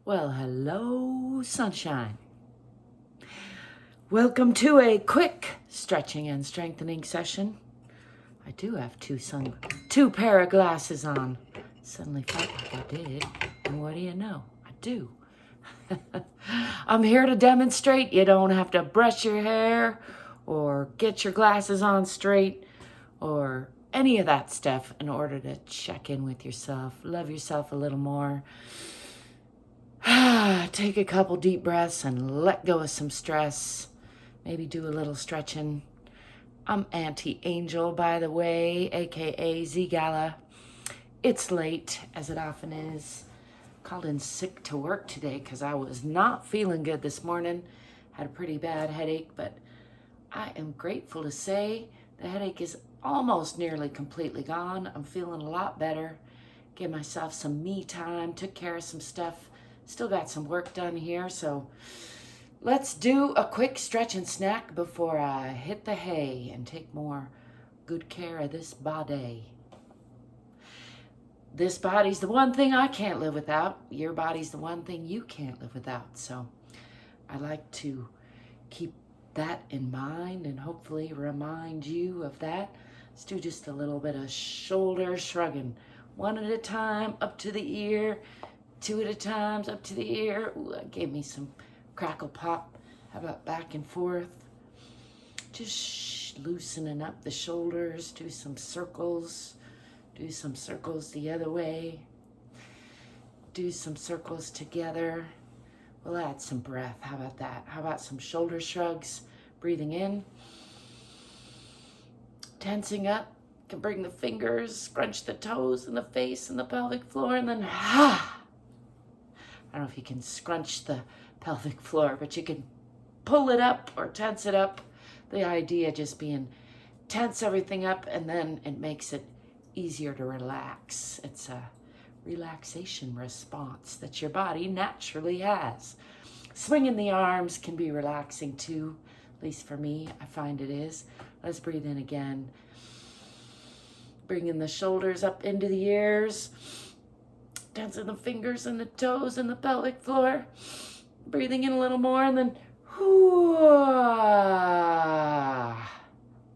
Well, hello, sunshine. Welcome to a quick stretching and strengthening session. I do have two pair of glasses on. Suddenly felt like I did, and what do you know? I do. I'm here to demonstrate you don't have to brush your hair or get your glasses on straight or any of that stuff in order to check in with yourself, love yourself a little more. Take a couple deep breaths and let go of some stress. Maybe do a little stretching. I'm Auntie Angel, by the way, aka ZGALA. It's late, as it often is. Called in sick to work today because I was not feeling good this morning. Had a pretty bad headache, but I am grateful to say the headache is almost nearly completely gone. I'm feeling a lot better. Gave myself some me time, took care of some stuff. Still got some work done here, so let's do a quick stretch and snack before I hit the hay and take more good care of this body. This body's the one thing I can't live without. Your body's the one thing you can't live without. So I like to keep that in mind and hopefully remind you of that. Let's do just a little bit of shoulder shrugging. One at a time, up to the ear. Two at a time, up to the ear. Ooh, that gave me some crackle pop. How about back and forth? Just loosening up the shoulders. Do some circles. Do some circles the other way. Do some circles together. We'll add some breath. How about that? How about some shoulder shrugs? Breathing in. Tensing up. You can bring the fingers, scrunch the toes and the face and the pelvic floor, and then I don't know if you can scrunch the pelvic floor, but you can pull it up or tense it up. The idea just being tense everything up, and then it makes it easier to relax. It's a relaxation response that your body naturally has. Swinging the arms can be relaxing too, at least for me, I find it is. Let's breathe in again. Bringing the shoulders up into the ears. Tensing the fingers and the toes and the pelvic floor. Breathing in a little more and then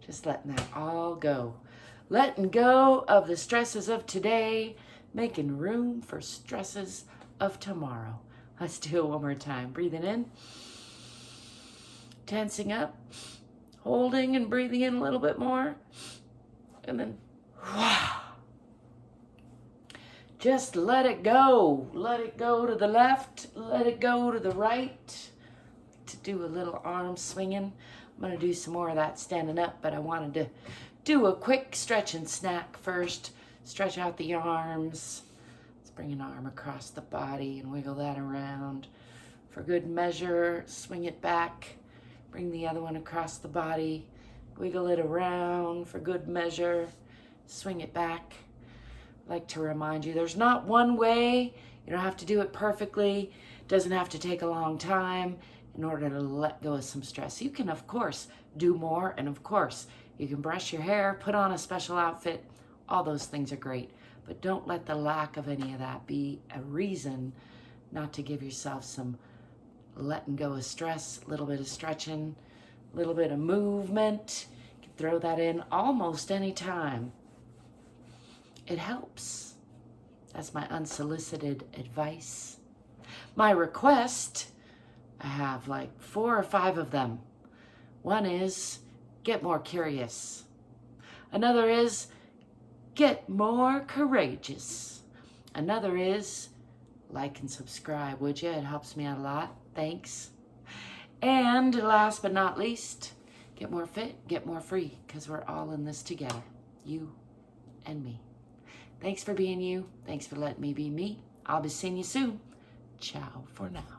just letting that all go. Letting go of the stresses of today, making room for stresses of tomorrow. Let's do it one more time. Breathing in. Tensing up. Holding and breathing in a little bit more. And then just let it go. Let it go to the left. Let it go to the right. To do a little arm swinging. I'm going to do some more of that standing up, but I wanted to do a quick stretch and snack first. Stretch out the arms. Let's bring an arm across the body and wiggle that around. For good measure, swing it back. Bring the other one across the body. Wiggle it around for good measure. Swing it back. I'd like to remind you, there's not one way. You don't have to do it perfectly. It doesn't have to take a long time in order to let go of some stress. You can, of course, do more, and of course, you can brush your hair, put on a special outfit. All those things are great, but don't let the lack of any of that be a reason not to give yourself some letting go of stress, a little bit of stretching, a little bit of movement. You can throw that in almost any time. It helps. That's my unsolicited advice. My request, I have like 4 or 5 of them. One is, get more curious. Another is, get more courageous. Another is, like and subscribe, would you? It helps me out a lot. Thanks. And last but not least, get more fit, get more free, because we're all in this together. You and me. Thanks for being you. Thanks for letting me be me. I'll be seeing you soon. Ciao for now.